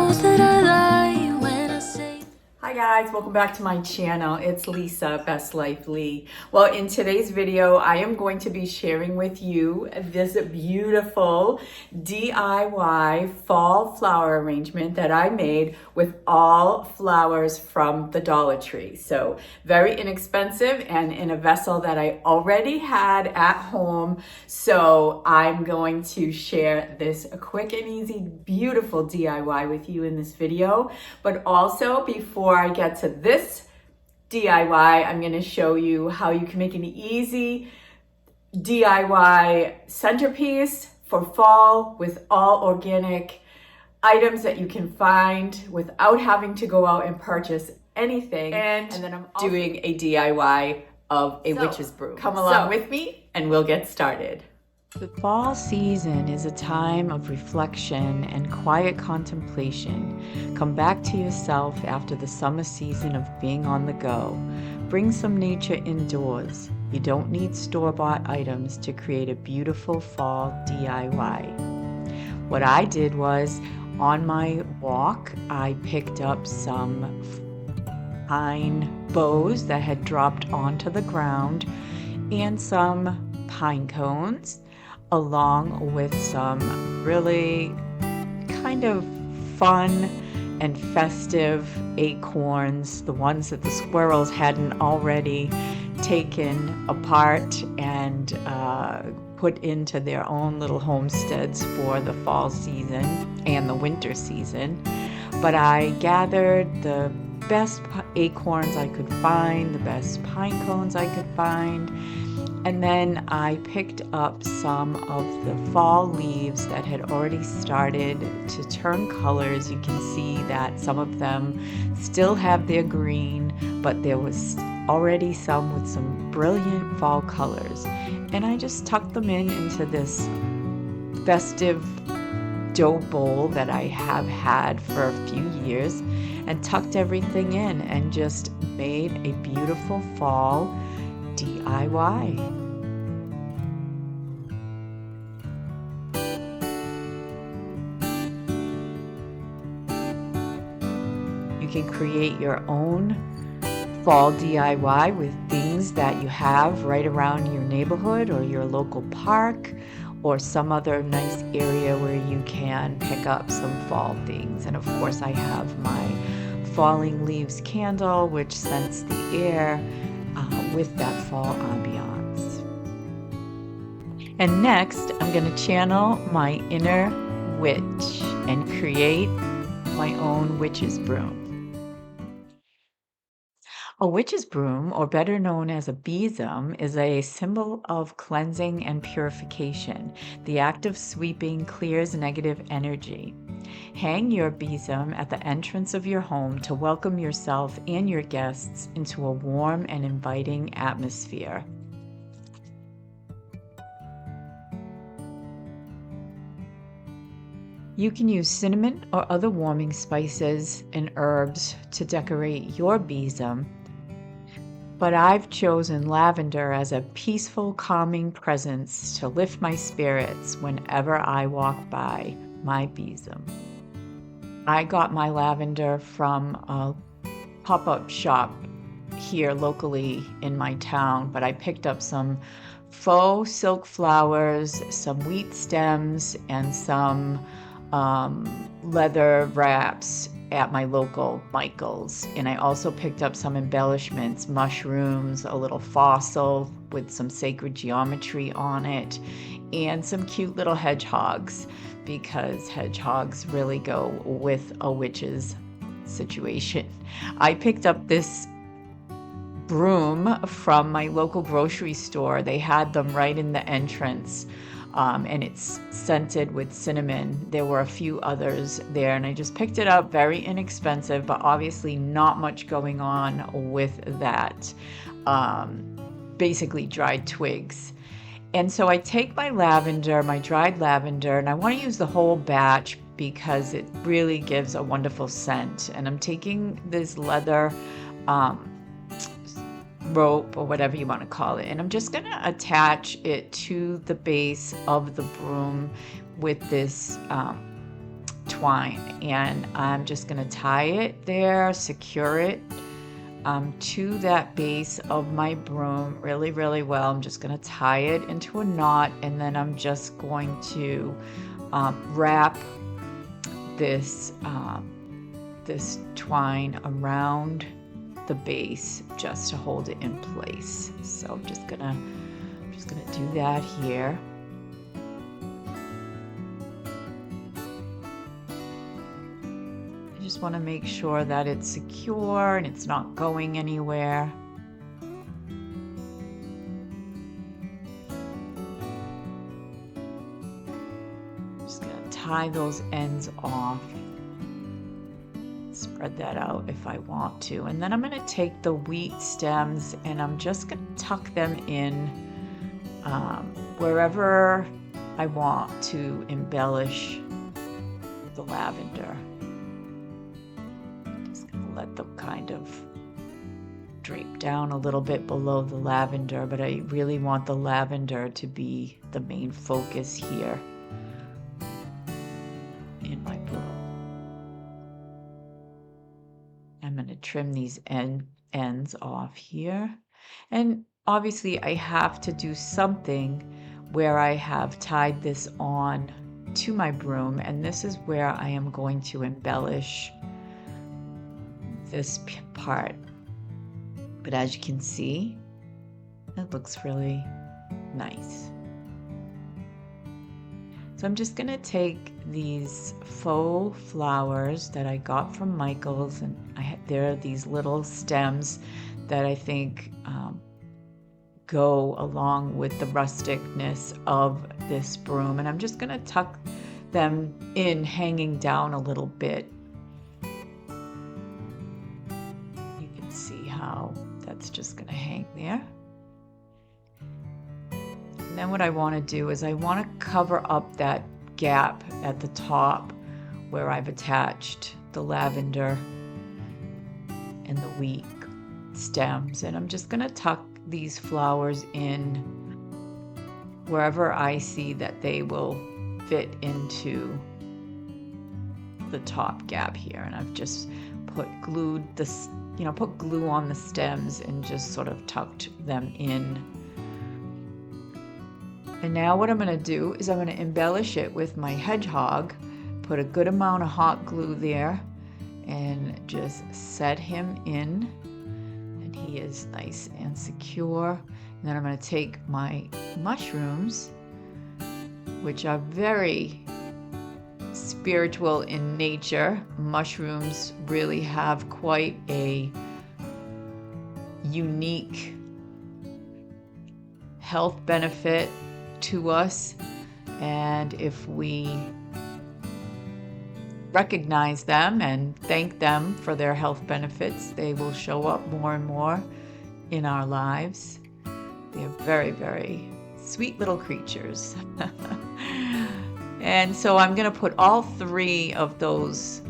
knows that I lie when I say. Hi guys, welcome back to my channel. It's Lisa, Best Life Lee. Well, in today's video, I am going to be sharing with you this beautiful DIY fall flower arrangement that I made with all flowers from the Dollar Tree. So very inexpensive and in a vessel that I already had at home. So I'm going to share this quick and easy, beautiful DIY with you in this video. But also, before I get to this DIY, I'm going to show you how you can make an easy DIY centerpiece for fall with all organic items that you can find without having to go out and purchase anything. And then I'm also doing a DIY of a witch's broom. Come along with me and we'll get started. The fall season is a time of reflection and quiet contemplation. Come back to yourself after the summer season of being on the go. Bring some nature indoors. You don't need store-bought items to create a beautiful fall DIY. What I did was, on my walk, I picked up some pine boughs that had dropped onto the ground and some pine cones, along with some really kind of fun and festive acorns, the ones that the squirrels hadn't already taken apart and put into their own little homesteads for the fall season and the winter season. But I gathered the best acorns I could find, the best pine cones I could find, and then I picked up some of the fall leaves that had already started to turn colors. You can see that some of them still have their green, but there was already some with some brilliant fall colors. And I just tucked them into this festive dough bowl that I have had for a few years, and tucked everything in and just made a beautiful fall DIY. You can create your own fall DIY with things that you have right around your neighborhood or your local park or some other nice area where you can pick up some fall things. And of course, I have my falling leaves candle, which scents the air with that fall ambiance. And next, I'm going to channel my inner witch and create my own witch's broom. A witch's broom, or better known as a besom, is a symbol of cleansing and purification. The act of sweeping clears negative energy. Hang your besom at the entrance of your home to welcome yourself and your guests into a warm and inviting atmosphere. You can use cinnamon or other warming spices and herbs to decorate your besom, but I've chosen lavender as a peaceful, calming presence to lift my spirits whenever I walk by my besom. I got my lavender from a pop-up shop here locally in my town, but I picked up some faux silk flowers, some wheat stems, and some leather wraps at my local Michael's. And I also picked up some embellishments, mushrooms, a little fossil with some sacred geometry on it, and some cute little hedgehogs, because hedgehogs really go with a witch's situation. I picked up this broom from my local grocery store. They had them right in the entrance. And it's scented with cinnamon. There were a few others there, and I just picked it up, very inexpensive, but obviously not much going on with that. Basically dried twigs. And so I take my lavender, my dried lavender, and I want to use the whole batch because it really gives a wonderful scent. And I'm taking this leather rope or whatever you want to call it, and I'm just going to attach it to the base of the broom with this twine, and I'm just going to tie it there, secure it to that base of my broom really, really well. I'm just going to tie it into a knot, and then I'm just going to wrap this this twine around the base just to hold it in place. So I'm just gonna do that here. I just want to make sure that it's secure and it's not going anywhere. Just gonna tie those ends off. Spread that out if I want to. And then I'm going to take the wheat stems and I'm just going to tuck them in wherever I want to embellish the lavender. Just going to let them kind of drape down a little bit below the lavender, but I really want the lavender to be the main focus here in my broom. I'm going to trim these ends off here. And obviously I have to do something where I have tied this on to my broom, and this is where I am going to embellish this part. But as you can see, it looks really nice. So I'm just going to take these faux flowers that I got from Michael's, and there are these little stems that I think go along with the rusticness of this broom, and I'm just going to tuck them in, hanging down a little bit. You can see how that's just going to hang there. And then what I want to do is I want to cover up that gap at the top where I've attached the lavender and the wheat stems, and I'm just going to tuck these flowers in wherever I see that they will fit into the top gap here. And I've just put glue on the stems and just sort of tucked them in. And now what I'm going to do is I'm going to embellish it with my hedgehog, put a good amount of hot glue there, and just set him in. And he is nice and secure. And then I'm going to take my mushrooms, which are very spiritual in nature. Mushrooms really have quite a unique health benefit to us, and if we recognize them and thank them for their health benefits, they will show up more and more in our lives. They're very, very sweet little creatures. And so I'm going to put all 3 of those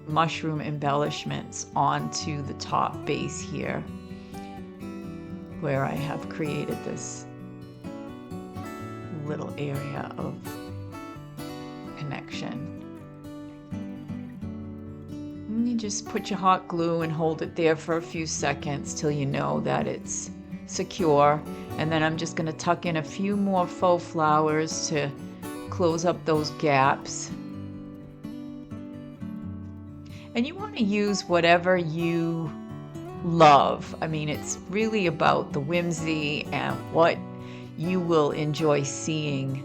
mushroom embellishments onto the top base here, where I have created this little area of connection. And you just put your hot glue and hold it there for a few seconds till you know that it's secure. And then I'm just going to tuck in a few more faux flowers to close up those gaps. And you want to use whatever you love. I mean, it's really about the whimsy and what you will enjoy seeing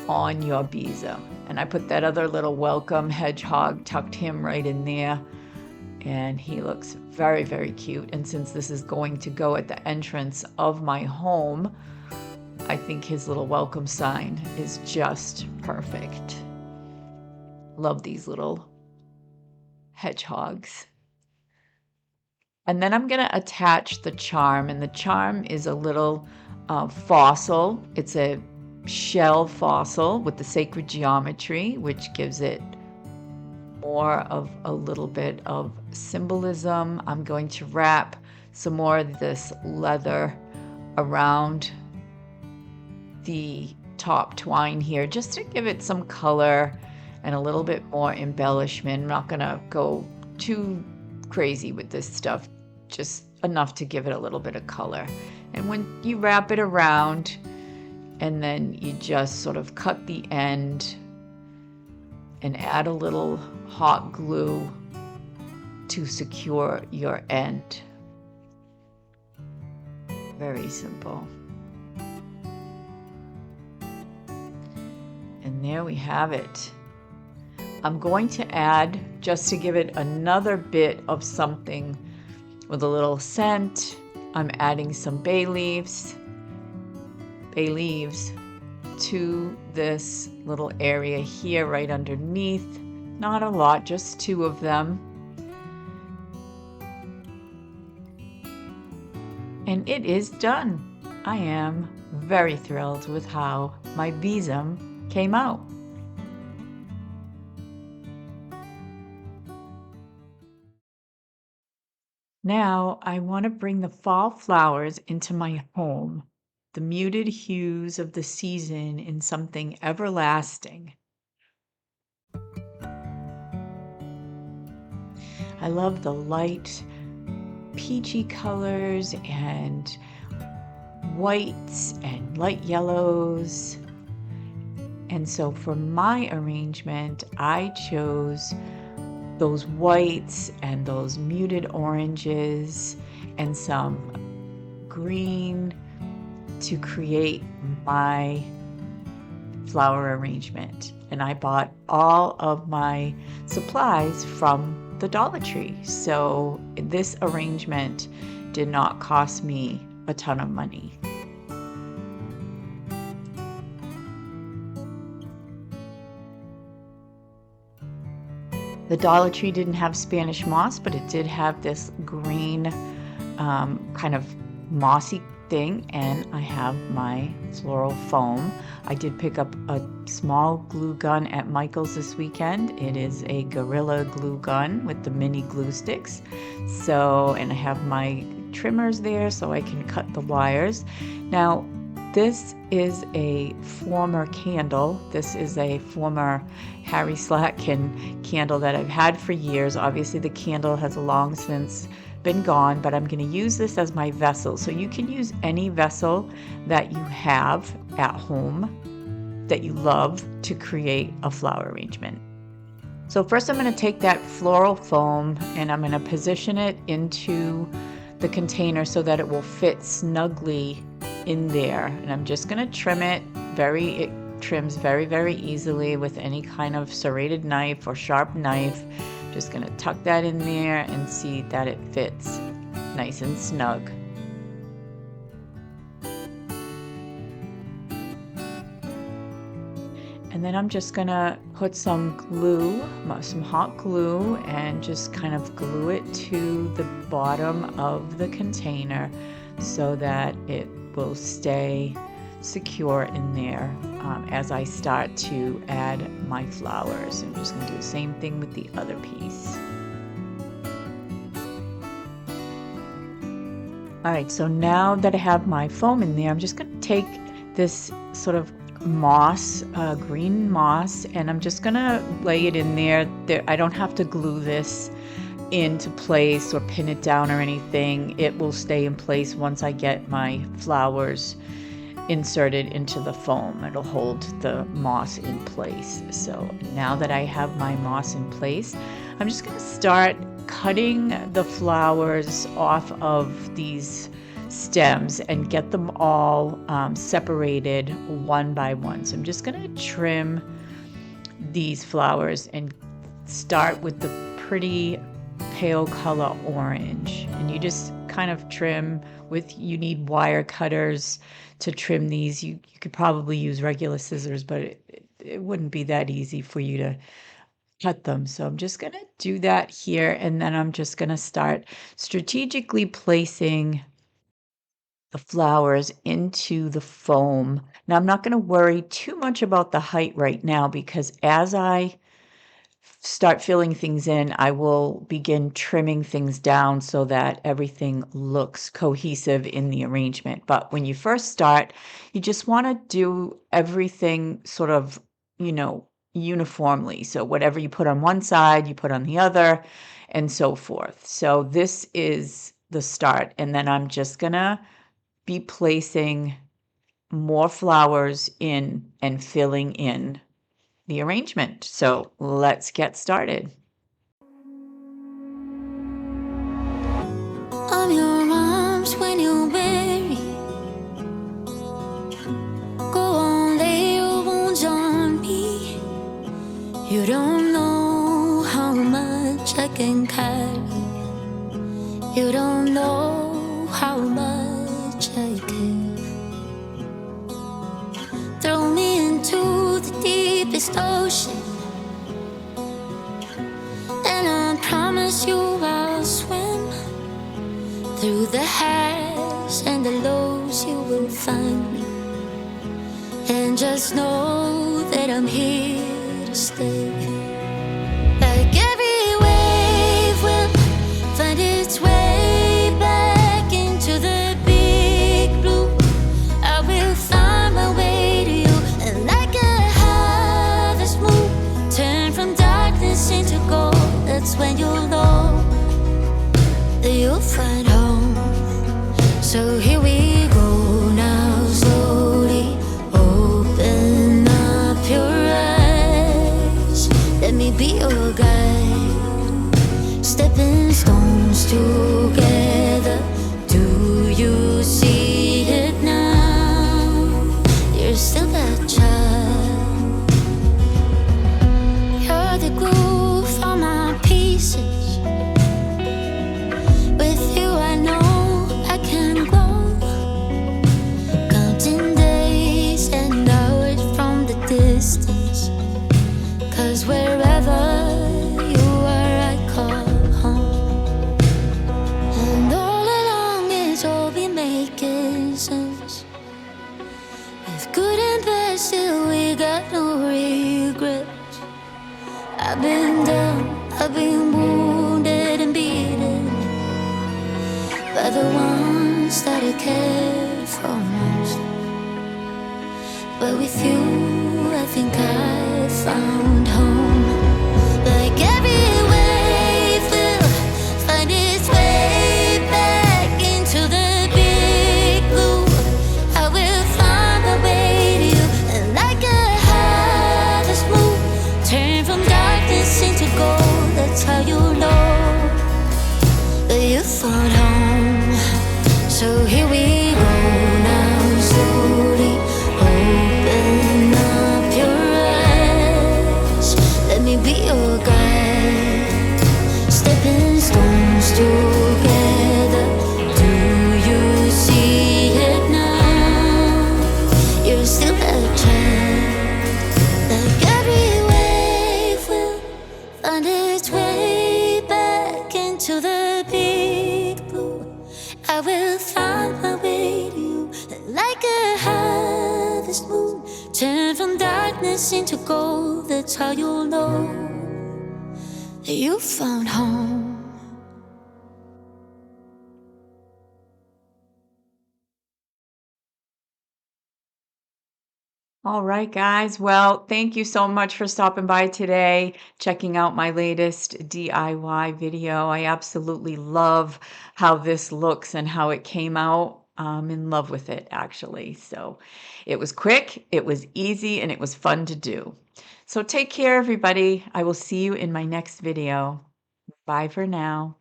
on your besom. And I put that other little welcome hedgehog, tucked him right in there, and he looks very, very cute. And since this is going to go at the entrance of my home, I think his little welcome sign is just perfect. Love these little hedgehogs. And then I'm going to attach the charm, and the charm is a little fossil. It's a shell fossil with the sacred geometry, which gives it more of a little bit of symbolism. I'm going to wrap some more of this leather around the top twine here just to give it some color and a little bit more embellishment. I'm not gonna go too crazy with this stuff, just enough to give it a little bit of color. And when you wrap it around, and then you just sort of cut the end and add a little hot glue to secure your end. Very simple. And there we have it. I'm going to add, just to give it another bit of something with a little scent, I'm adding some bay leaves to this little area here right underneath. Not a lot, just 2 of them. And it is done. I am very thrilled with how my Besom came out. Now I want to bring the fall flowers into my home, the muted hues of the season in something everlasting. I love the light peachy colors and whites and light yellows. And so for my arrangement, I chose those whites and those muted oranges and some green to create my flower arrangement. And I bought all of my supplies from the Dollar Tree. So this arrangement did not cost me a ton of money. The Dollar Tree didn't have Spanish moss, but it did have this green kind of mossy thing, and I have my floral foam. I did pick up a small glue gun at Michael's this weekend. It is a Gorilla glue gun with the mini glue sticks. And I have my trimmers there so I can cut the wires. Now, this is a former candle. This is a former Harry Slatkin candle that I've had for years. Obviously, the candle has long since been gone, but I'm going to use this as my vessel. So you can use any vessel that you have at home that you love to create a flower arrangement. So first I'm going to take that floral foam and I'm going to position it into the container so that it will fit snugly in there. And I'm just going to trim it. It trims very, very easily with any kind of serrated knife or sharp knife. Just going to tuck that in there and see that it fits nice and snug. And then I'm just going to put some glue, some hot glue, and just kind of glue it to the bottom of the container so that it will stay secure in there as I start to add my flowers. I'm just going to do the same thing with the other piece. All right, so now that I have my foam in there, I'm just going to take this sort of moss, green moss, and I'm just going to lay it in there. I don't have to glue this into place or pin it down or anything. It will stay in place once I get my flowers inserted into the foam. It'll hold the moss in place. So now that I have my moss in place, I'm just going to start cutting the flowers off of these stems and get them all separated one by one. So I'm just going to trim these flowers and start with the pretty pale color orange, and you just kind of trim you need wire cutters to trim these. You could probably use regular scissors, but it wouldn't be that easy for you to cut them. So I'm just going to do that here, and then I'm just going to start strategically placing the flowers into the foam. Now I'm not going to worry too much about the height right now, because as I start filling things in, I will begin trimming things down so that everything looks cohesive in the arrangement. But when you first start, you just want to do everything sort of, uniformly. So whatever you put on one side, you put on the other, and so forth. So this is the start. And then I'm just gonna be placing more flowers in and filling in the arrangement. So let's get started. I'm your arms when you're weary. Go on, lay your wounds on me. You don't know how much I can carry. You don't know how much I care. Throw me into the deepest ocean, and I promise you I'll swim. Through the highs and the lows you will find me. And just know that I'm here to stay. Like every wave will find its way back into the big blue, I will find my way to you. And like a harvest moon, turn from darkness into gold. That's when you'll know that you'll find home. So here we go now, slowly open up your eyes. Let me be your guide. Stepping stones together. Do you see it now? You're still that child. You're the glue for my pieces. With you I know I can grow. Counting days and hours from the distance. 'Cause wherever you are I call home. And all along it's all been making sense. With good and bad still we got no regrets. I've been down, I've been wounded and beaten by the ones that I cared for most. But with you, I think I found home. Like every wave will find its way back into the big blue, I will find my way to you. And like a harvest moon, turn from darkness into gold. That's how you know that you found home. So here we go now, slowly open up your eyes. Let me be your guide. Stepping stones together. Do you see it now? You're still that child. Like every wave will find its way back into the big blue, I will find my way to you. And like a harvest moon, turn from darkness into gold. That's how you'll know that you found home. All right, guys. Well, thank you so much for stopping by today, checking out my latest DIY video. I absolutely love how this looks and how it came out. I'm in love with it, actually. So it was quick, it was easy, and it was fun to do. So take care, everybody. I will see you in my next video. Bye for now.